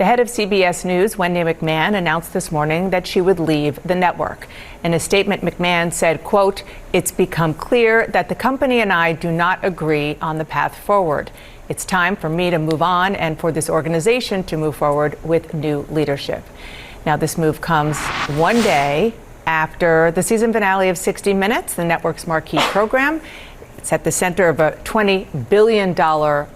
The head of CBS News, Wendy McMahon, announced this morning that she would leave the network. In a statement, McMahon said, quote, "It's become clear that the company and I do not agree on the path forward. It's time for me to move on and for this organization to move forward with new leadership." Now, this move comes one day after the season finale of 60 Minutes, the network's marquee program. It's at the center of a $20 billion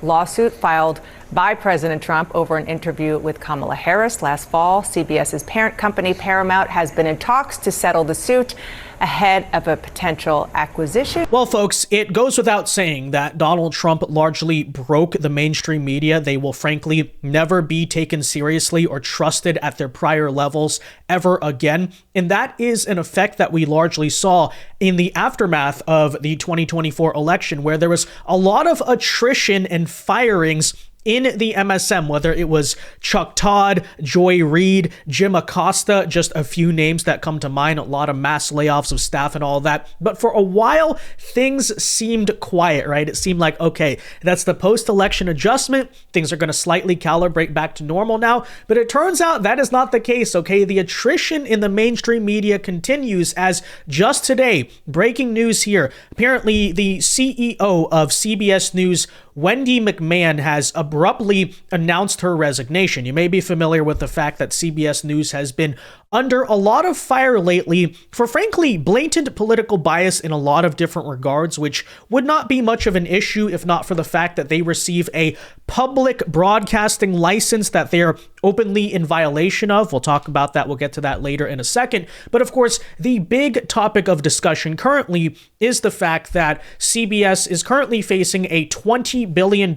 lawsuit filed by President Trump over an interview with Kamala Harris last fall. CBS's parent company, Paramount, has been in talks to settle the suit ahead of a potential acquisition. Well, folks, it goes without saying that Donald Trump largely broke the mainstream media. They will frankly never be taken seriously or trusted at their prior levels ever again. And that is an effect that we largely saw in the aftermath of the 2024 election, where there was a lot of attrition and firings in the MSM, whether it was Chuck Todd, Joy Reid, Jim Acosta, just a few names that come to mind, a lot of mass layoffs of staff and all that. But for a while, things seemed quiet, right? It seemed like, okay, that's the post-election adjustment. Things are going to slightly calibrate back to normal now. But it turns out that is not the case, okay? The attrition in the mainstream media continues, as just today, breaking news here, apparently the CEO of CBS News, Wendy McMahon, has abruptly announced her resignation. You may be familiar with the fact that CBS News has been under a lot of fire lately for, frankly, blatant political bias in a lot of different regards, which would not be much of an issue if not for the fact that they receive a public broadcasting license that they're openly in violation of. We'll talk about that. We'll get to that later in a second. But of course, the big topic of discussion currently is the fact that CBS is currently facing a $20 billion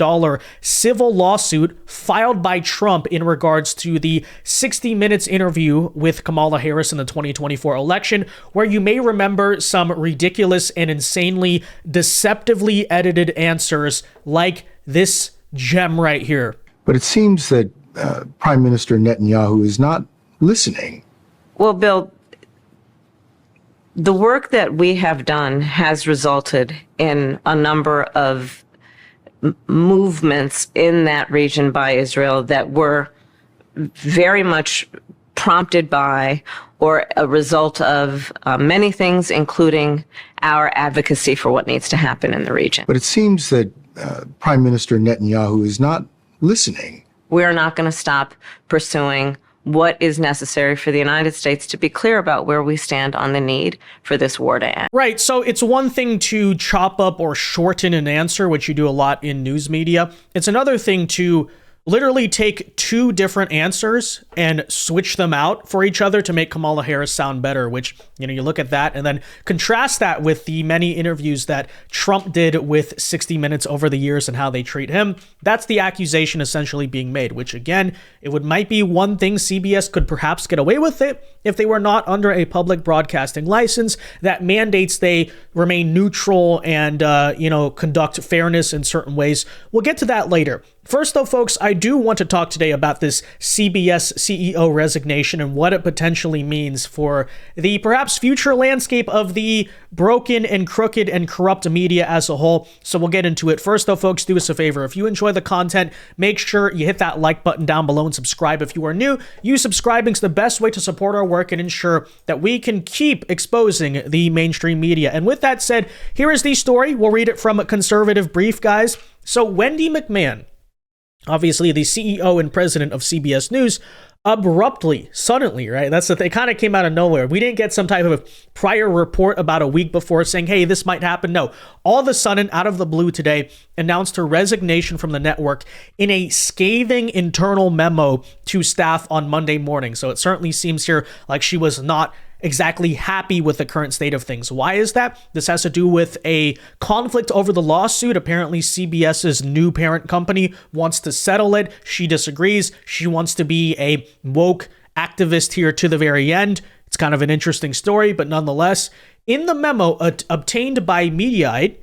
civil lawsuit filed by Trump in regards to the 60 Minutes interview with Kamala Harris in the 2024 election, where you may remember some ridiculous and insanely deceptively edited answers like this gem right here. But it seems that Prime Minister Netanyahu is not listening. Well, Bill, the work that we have done has resulted in a number of movements in that region by Israel that were very much prompted by or a result of many things, including our advocacy for what needs to happen in the region. But it seems that Prime Minister Netanyahu is not listening. We're not going to stop pursuing what is necessary for the United States to be clear about where we stand on the need for this war to end. Right. So it's one thing to chop up or shorten an answer, which you do a lot in news media. It's another thing to literally take two different answers and switch them out for each other to make Kamala Harris sound better, which, you look at that and then contrast that with the many interviews that Trump did with 60 Minutes over the years and how they treat him. That's the accusation essentially being made, which again, might be one thing CBS could perhaps get away with it if they were not under a public broadcasting license that mandates they remain neutral and, conduct fairness in certain ways. We'll get to that later. First, though, folks, I do want to talk today about this CBS CEO resignation and what it potentially means for the perhaps future landscape of the broken and crooked and corrupt media as a whole. So we'll get into it. First, though, folks, do us a favor. If you enjoy the content, make sure you hit that like button down below and subscribe if you are new. You subscribing is the best way to support our work and ensure that we can keep exposing the mainstream media. And with that said, here is the story. We'll read it from a Conservative Brief, guys. So Wendy McMahon, obviously the CEO and president of CBS News, abruptly, suddenly, right? That's the thing. It kind of came out of nowhere. We didn't get some type of prior report about a week before saying, hey, this might happen. No, all of a sudden, out of the blue today, announced her resignation from the network in a scathing internal memo to staff on Monday morning. So it certainly seems here like she was not exactly happy with the current state of things. Why is that? This has to do with a conflict over the lawsuit. Apparently, CBS's new parent company wants to settle it. She disagrees. She wants to be a woke activist here to the very end. It's kind of an interesting story, but nonetheless, in the memo obtained by Mediaite,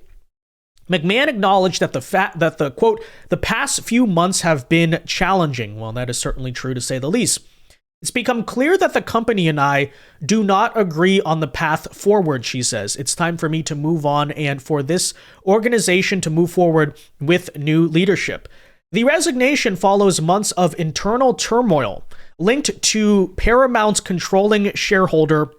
McMahon acknowledged that the quote, the past few months have been challenging. Well, that is certainly true to say the least. It's become clear that the company and I do not agree on the path forward, she says. It's time for me to move on and for this organization to move forward with new leadership. The resignation follows months of internal turmoil linked to Paramount's controlling shareholder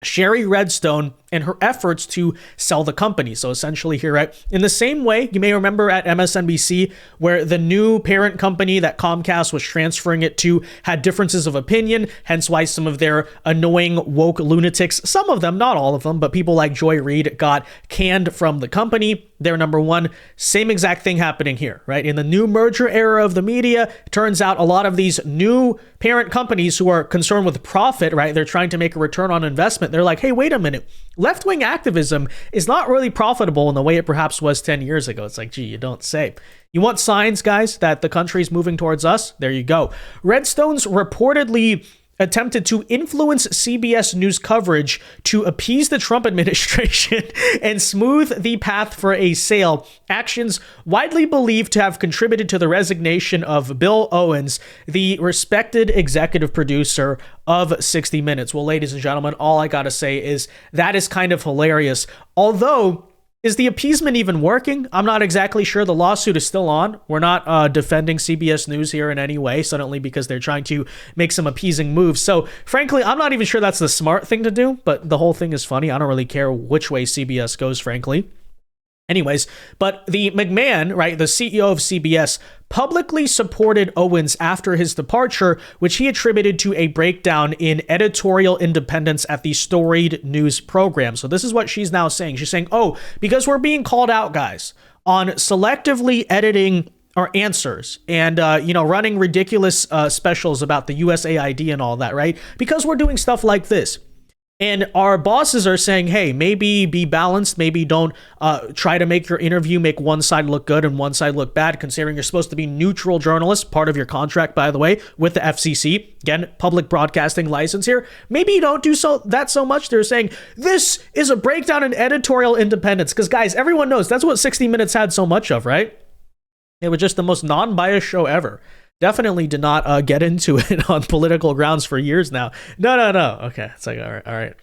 Sherry Redstone and her efforts to sell the company. So essentially here, right, in the same way, you may remember at MSNBC where the new parent company that Comcast was transferring it to had differences of opinion, hence why some of their annoying woke lunatics, some of them, not all of them, but people like Joy Reid got canned from the company. They're number one. Same exact thing happening here, right? In the new merger era of the media, it turns out a lot of these new parent companies who are concerned with profit, right? They're trying to make a return on investment. They're like, hey, wait a minute. Left-wing activism is not really profitable in the way it perhaps was 10 years ago. It's like, gee, you don't say. You want signs, guys, that the country's moving towards us? There you go. Redstone's reportedly attempted to influence CBS News coverage to appease the Trump administration and smooth the path for a sale. Actions widely believed to have contributed to the resignation of Bill Owens, the respected executive producer of 60 Minutes. Well, ladies and gentlemen, all I gotta say is that is kind of hilarious. Although, is the appeasement even working? I'm not exactly sure. The lawsuit is still on. We're not defending CBS News here in any way, suddenly because they're trying to make some appeasing moves. So frankly, I'm not even sure that's the smart thing to do, but the whole thing is funny. I don't really care which way CBS goes, frankly. Anyways, but the McMahon, right, the CEO of CBS, publicly supported Owens after his departure, which he attributed to a breakdown in editorial independence at the storied news program. So this is what she's now saying. She's saying, oh, because we're being called out, guys, on selectively editing our answers and, running ridiculous specials about the USAID and all that, right? Because we're doing stuff like this. And our bosses are saying, hey, maybe be balanced. Maybe don't try to make your interview make one side look good and one side look bad, considering you're supposed to be neutral journalists, part of your contract, by the way, with the FCC. Again, public broadcasting license here. Maybe you don't do so much. They're saying this is a breakdown in editorial independence. Because, guys, everyone knows that's what 60 Minutes had so much of, right? It was just the most non-biased show ever. Definitely did not get into it on political grounds for years now. No. Okay, it's like, all right.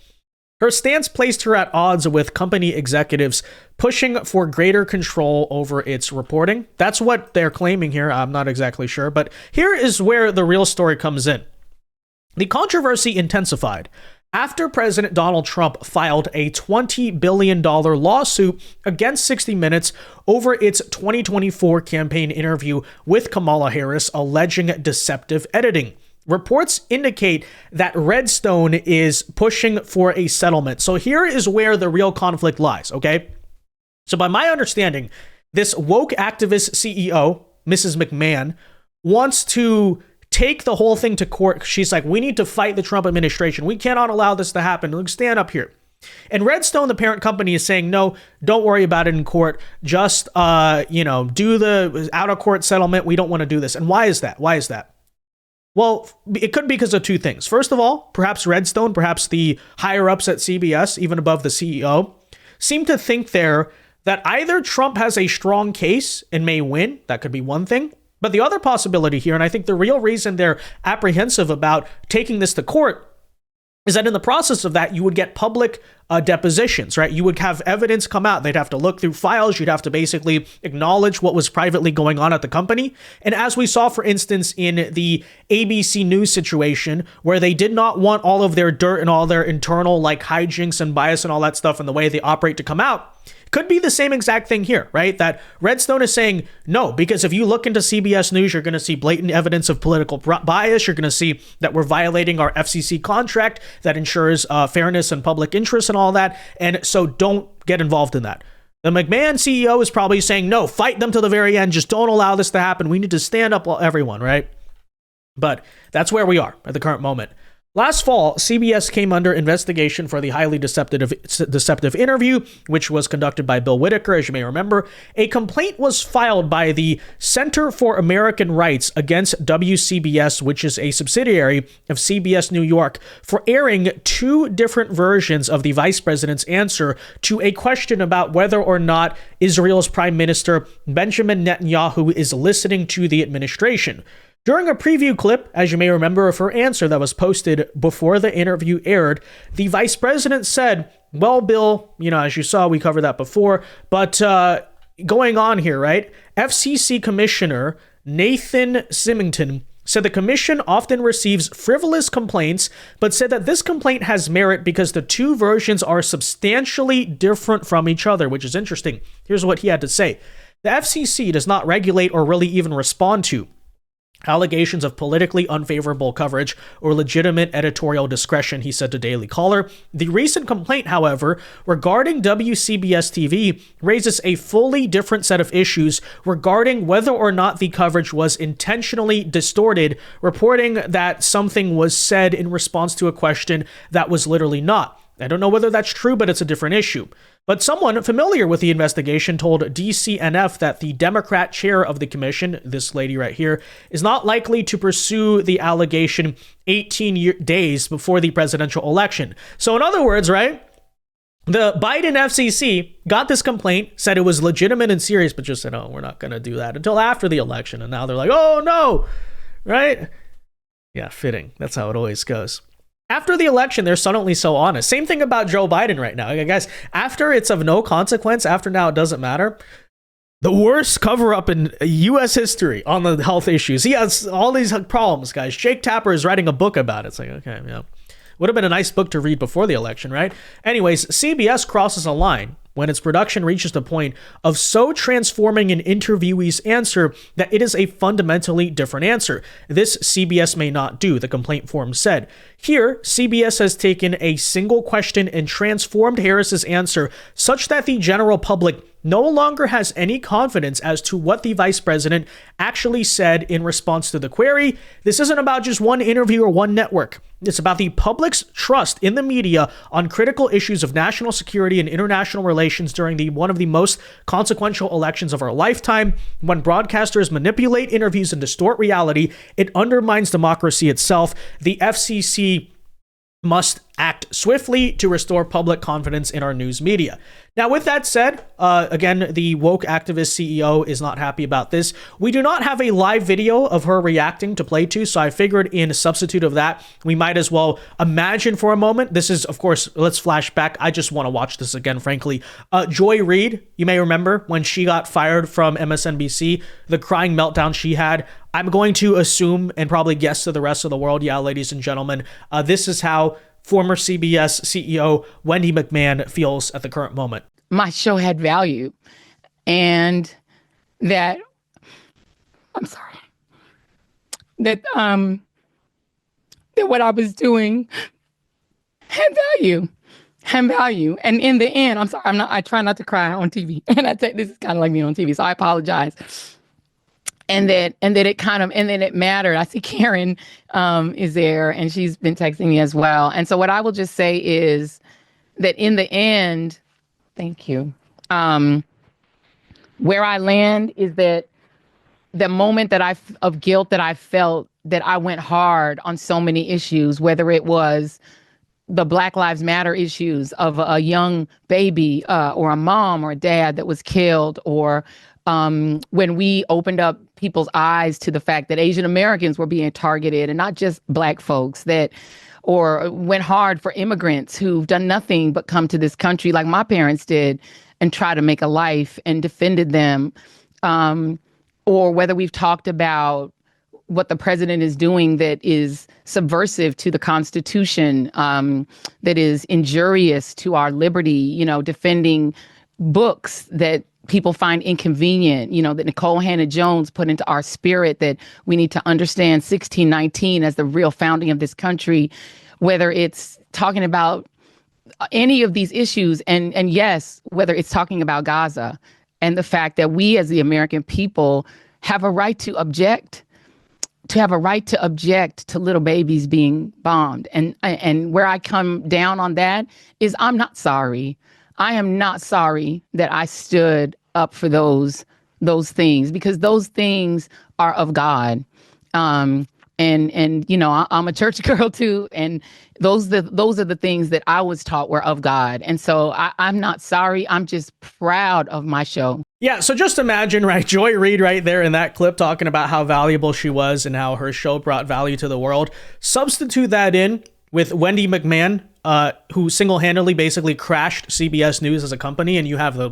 Her stance placed her at odds with company executives pushing for greater control over its reporting. That's what they're claiming here. I'm not exactly sure, but here is where the real story comes in. The controversy intensified after President Donald Trump filed a $20 billion lawsuit against 60 Minutes over its 2024 campaign interview with Kamala Harris alleging deceptive editing. Reports indicate that Redstone is pushing for a settlement. So here is where the real conflict lies, okay? So by my understanding, this woke activist CEO, Mrs. McMahon, wants to take the whole thing to court. She's like, we need to fight the Trump administration. We cannot allow this to happen. Look, stand up here. And Redstone, the parent company, is saying, no, don't worry about it in court. Just, do the out-of-court settlement. We don't want to do this. And why is that? Well, it could be because of two things. First of all, perhaps Redstone, perhaps the higher-ups at CBS, even above the CEO, seem to think there that either Trump has a strong case and may win. That could be one thing. But the other possibility here, and I think the real reason they're apprehensive about taking this to court, is that in the process of that, you would get public depositions, right? You would have evidence come out. They'd have to look through files. You'd have to basically acknowledge what was privately going on at the company. And as we saw, for instance, in the ABC News situation, where they did not want all of their dirt and all their internal hijinks and bias and all that stuff and the way they operate to come out, could be the same exact thing here, right? That Redstone is saying no, because if you look into CBS News, you're going to see blatant evidence of political bias. You're going to see that we're violating our FCC contract that ensures fairness and public interest and all that. And so don't get involved in that. The McMahon CEO is probably saying, no, fight them to the very end. Just don't allow this to happen. We need to stand up, everyone, right? But that's where we are at the current moment. Last fall, CBS came under investigation for the highly deceptive interview, which was conducted by Bill Whitaker, as you may remember. A complaint was filed by the Center for American Rights against WCBS, which is a subsidiary of CBS New York, for airing two different versions of the vice president's answer to a question about whether or not Israel's Prime Minister Benjamin Netanyahu is listening to the administration. During a preview clip, as you may remember, of her answer that was posted before the interview aired, the vice president said, well, Bill, as you saw, we covered that before, but going on here, right? FCC Commissioner Nathan Symington, said the commission often receives frivolous complaints, but said that this complaint has merit because the two versions are substantially different from each other, which is interesting. Here's what he had to say. The FCC does not regulate or really even respond to allegations of politically unfavorable coverage or legitimate editorial discretion, he said to Daily Caller. The recent complaint, however, regarding WCBS TV raises a fully different set of issues regarding whether or not the coverage was intentionally distorted, reporting that something was said in response to a question that was literally not. I don't know whether that's true, but it's a different issue. But someone familiar with the investigation told DCNF that the Democrat chair of the commission, this lady right here, is not likely to pursue the allegation 18 days before the presidential election. So in other words, right, the Biden FCC got this complaint, said it was legitimate and serious, but just said, oh, we're not going to do that until after the election. And now they're like, oh, no, right? Yeah, fitting. That's how it always goes. After the election, they're suddenly so honest. Same thing about Joe Biden right now. Guys, after it's of no consequence, after now it doesn't matter, the worst cover-up in U.S. history on the health issues. He has all these problems, guys. Jake Tapper is writing a book about it. It's like, okay, yeah. Would have been a nice book to read before the election, right? Anyways, CBS crosses a line when its production reaches the point of so transforming an interviewee's answer that it is a fundamentally different answer. This CBS may not do, the complaint form said. Here, CBS has taken a single question and transformed Harris's answer such that the general public no longer has any confidence as to what the vice president actually said in response to the query. This isn't about just one interview or one network. It's about the public's trust in the media on critical issues of national security and international relations during one of the most consequential elections of our lifetime. When broadcasters manipulate interviews and distort reality, it undermines democracy itself. The FCC must act swiftly to restore public confidence in our news media. Now, with that said, again, the woke activist CEO is not happy about this. We do not have a live video of her reacting to play to, so I figured in substitute of that, we might as well imagine for a moment. This is, of course, let's flash back. I just want to watch this again, frankly. Joy Reid, you may remember when she got fired from MSNBC, the crying meltdown she had. I'm going to assume and probably guess to the rest of the world, yeah, ladies and gentlemen, this is how former CBS CEO Wendy McMahon feels at the current moment. My show had value, and that that what I was doing had value. And in the end, I try not to cry on TV. And this is kind of like me on TV, so I apologize. And then it mattered. I see Karen is there, and she's been texting me as well. And so what I will just say is that in the end, thank you. Where I land is that the moment of guilt that I felt, that I went hard on so many issues, whether it was the Black Lives Matter issues of a young baby or a mom or a dad that was killed, or when we opened up people's eyes to the fact that Asian Americans were being targeted and not just Black folks, or went hard for immigrants who've done nothing but come to this country like my parents did and try to make a life and defended them, or whether we've talked about what the president is doing that is subversive to the Constitution, that is injurious to our liberty, defending books that people find inconvenient, that Nicole Hannah-Jones put into our spirit, that we need to understand 1619 as the real founding of this country, whether it's talking about any of these issues. And yes, whether it's talking about Gaza and the fact that we as the American people have a right to object, to little babies being bombed. And where I come down on that is I'm not sorry. I am not sorry that I stood up for those things, because those things are of God. And I'm a church girl too, and those are the things that I was taught were of God. And so I'm not sorry. I'm just proud of my show. Yeah, so just imagine, right, Joy Reid right there in that clip talking about how valuable she was and how her show brought value to the world. Substitute that in with Wendy McMahon, who single-handedly basically crashed CBS News as a company, and you have the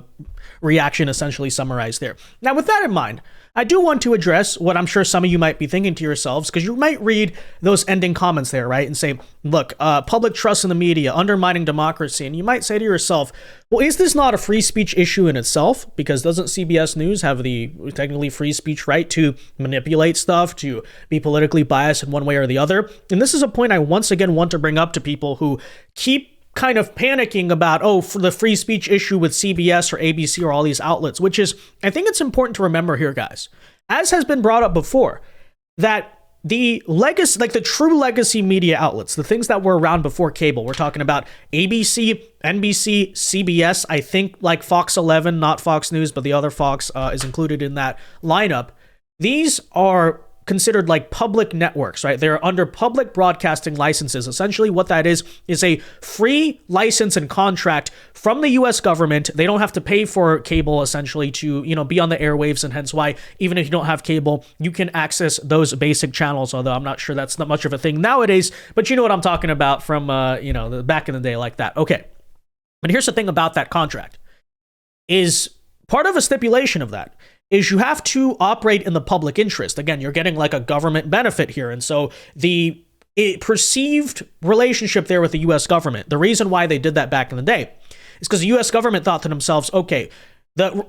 reaction essentially summarized there. Now, with that in mind, I do want to address what I'm sure some of you might be thinking to yourselves, because you might read those ending comments there, right? And say, look, public trust in the media, undermining democracy. And you might say to yourself, well, is this not a free speech issue in itself? Because doesn't CBS News have the technically free speech right to manipulate stuff, to be politically biased in one way or the other? And this is a point I once again want to bring up to people who keep kind of panicking about, oh, for the free speech issue with CBS or ABC or all these outlets, which is, I think it's important to remember here, guys, as has been brought up before, that the legacy, like the true legacy media outlets, the things that were around before cable, we're talking about ABC, NBC, CBS, I think like Fox 11, not Fox News, but the other Fox is included in that lineup. These are considered like public networks, right? They're under public broadcasting licenses. Essentially what that is a free license and contract from the US government. They don't have to pay for cable essentially to, be on the airwaves, and hence why even if you don't have cable, you can access those basic channels, although I'm not sure that's not much of a thing nowadays, but you know what I'm talking about from, the back in the day like that. Okay. But here's the thing about that contract is part of a stipulation of that is you have to operate in the public interest. Again, you're getting like a government benefit here. And so the perceived relationship there with the US government, the reason why they did that back in the day is because the US government thought to themselves, okay,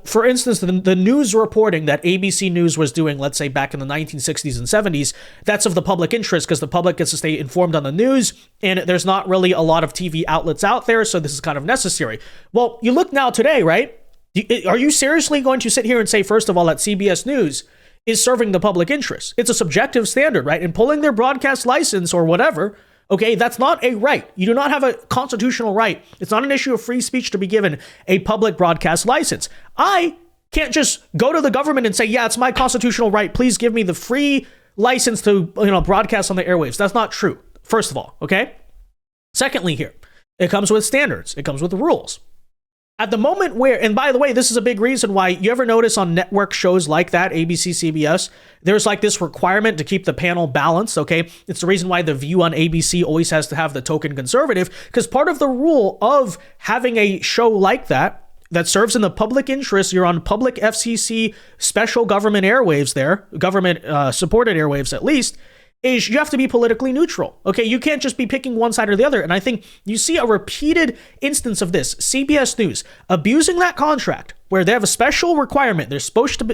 for instance, the news reporting that ABC News was doing, let's say back in the 1960s and 70s, that's of the public interest because the public gets to stay informed on the news, and there's not really a lot of TV outlets out there, so this is kind of necessary. Well, you look now today, right? Are you seriously going to sit here and say, first of all, that CBS News is serving the public interest? It's a subjective standard, right? And pulling their broadcast license or whatever, okay, that's not a right. You do not have a constitutional right. It's not an issue of free speech to be given a public broadcast license. I can't just go to the government and say, yeah, it's my constitutional right. Please give me the free license to, broadcast on the airwaves. That's not true, first of all, okay? Secondly here, it comes with standards. It comes with rules. At the moment where, and by the way, this is a big reason why you ever notice on network shows like that, ABC, CBS, there's like this requirement to keep the panel balanced, okay? It's the reason why The View on ABC always has to have the token conservative, because part of the rule of having a show like that serves in the public interest, you're on public FCC special government airwaves there, government supported airwaves at least, is you have to be politically neutral. Okay, you can't just be picking one side or the other. And I think you see a repeated instance of this. CBS News abusing that contract where they have a special requirement. They're supposed to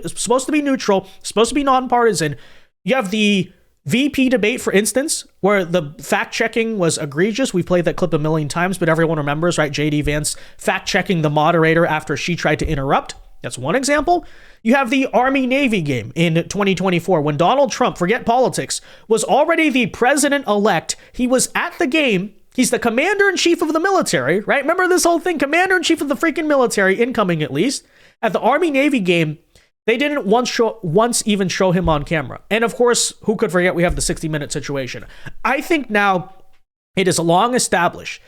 be neutral, supposed to be nonpartisan. You have the VP debate, for instance, where the fact checking was egregious. We've played that clip a million times, but everyone remembers, right? JD Vance fact checking the moderator after she tried to interrupt. That's one example. You have the Army-Navy game in 2024 when Donald Trump, forget politics, was already the president-elect. He was at the game. He's the commander-in-chief of the military, right? Remember this whole thing? Commander-in-chief of the freaking military, incoming at least. At the Army-Navy game, they didn't once even show him on camera. And of course, who could forget we have the 60-minute situation. I think now it is long established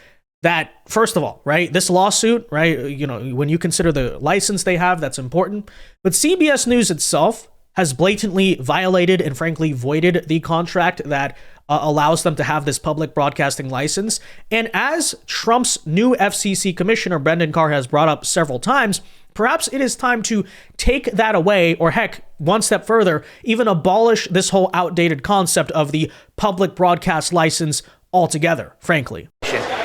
that, first of all, right, this lawsuit, right, when you consider the license they have, that's important. But CBS News itself has blatantly violated and frankly voided the contract that allows them to have this public broadcasting license. And as Trump's new FCC commissioner, Brendan Carr, has brought up several times, perhaps it is time to take that away, or heck, one step further, even abolish this whole outdated concept of the public broadcast license altogether, frankly.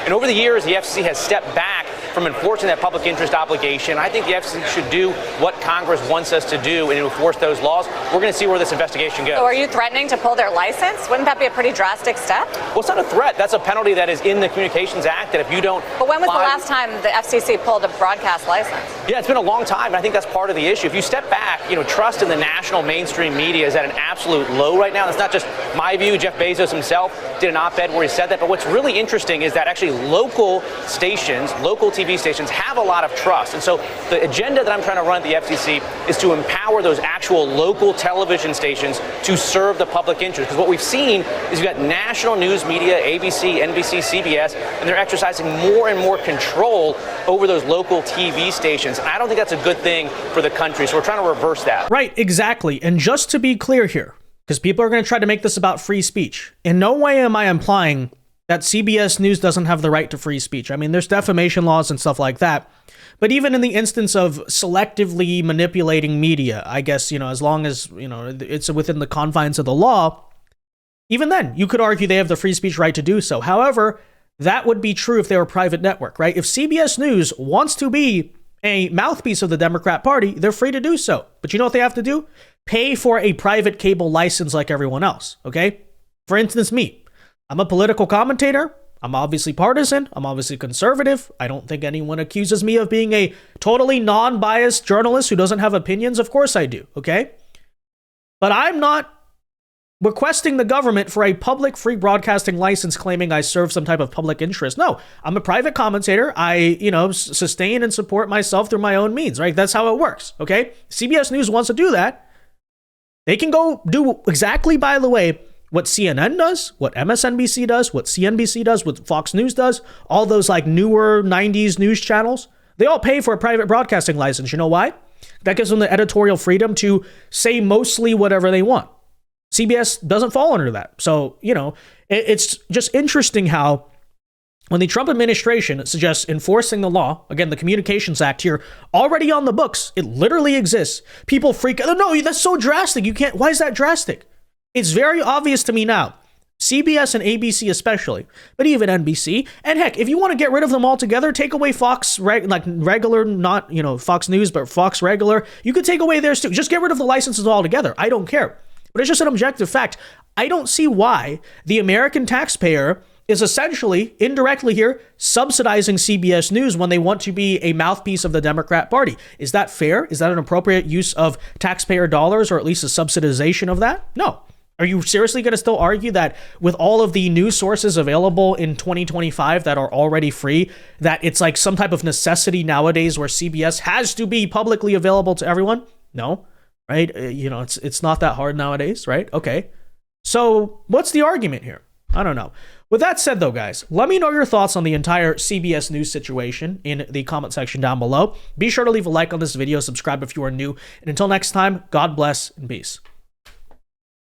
And over the years, the FCC has stepped back from enforcing that public interest obligation. I think the FCC should do what Congress wants us to do and enforce those laws. We're going to see where this investigation goes. So are you threatening to pull their license? Wouldn't that be a pretty drastic step? Well, it's not a threat. That's a penalty that is in the Communications Act, that if you don't... But when was the last time the FCC pulled a broadcast license? Yeah, it's been a long time, and I think that's part of the issue. If you step back, trust in the national mainstream media is at an absolute low right now. That's not just my view. Jeff Bezos himself did an op-ed where he said that. But what's really interesting is that actually local stations, local TV stations, have a lot of trust. And so the agenda that I'm trying to run at the FCC is to empower those actual local television stations to serve the public interest. Because what we've seen is you've got national news media, ABC, NBC, CBS, and they're exercising more and more control over those local TV stations. And I don't think that's a good thing for the country. So we're trying to reverse that. Right, exactly. And just to be clear here, because people are going to try to make this about free speech, in no way am I implying that CBS News doesn't have the right to free speech. I mean, there's defamation laws and stuff like that. But even in the instance of selectively manipulating media, I guess, as long as, it's within the confines of the law, even then, you could argue they have the free speech right to do so. However, that would be true if they were a private network, right? If CBS News wants to be a mouthpiece of the Democrat Party, they're free to do so. But you know what they have to do? Pay for a private cable license like everyone else, okay? For instance, me. I'm a political commentator. I'm obviously partisan. I'm obviously conservative. I don't think anyone accuses me of being a totally non-biased journalist who doesn't have opinions. Of course I do, okay? But I'm not requesting the government for a public free broadcasting license claiming I serve some type of public interest. No, I'm a private commentator. I, sustain and support myself through my own means, right? That's how it works, okay? CBS News wants to do that. They can go do exactly, by the way, what CNN does, what MSNBC does, what CNBC does, what Fox News does, all those like newer 90s news channels. They all pay for a private broadcasting license. You know why? That gives them the editorial freedom to say mostly whatever they want. CBS doesn't fall under that. So, it's just interesting how when the Trump administration suggests enforcing the law, again, the Communications Act here, already on the books, it literally exists. People freak out. No, that's so drastic. You can't. Why is that drastic? It's very obvious to me now. CBS and ABC especially, but even NBC. And heck, if you want to get rid of them altogether, take away Fox, regular, not, Fox News, but Fox regular. You could take away theirs too. Just get rid of the licenses altogether. I don't care. But it's just an objective fact. I don't see why the American taxpayer is essentially, indirectly here, subsidizing CBS News when they want to be a mouthpiece of the Democrat Party. Is that fair? Is that an appropriate use of taxpayer dollars, or at least a subsidization of that? No. Are you seriously going to still argue that with all of the news sources available in 2025 that are already free, that it's like some type of necessity nowadays where CBS has to be publicly available to everyone? No. Right? It's not that hard nowadays, right? Okay. So what's the argument here? I don't know. With that said, though, guys, let me know your thoughts on the entire CBS News situation in the comment section down below. Be sure to leave a like on this video, subscribe if you are new, and until next time, God bless and peace.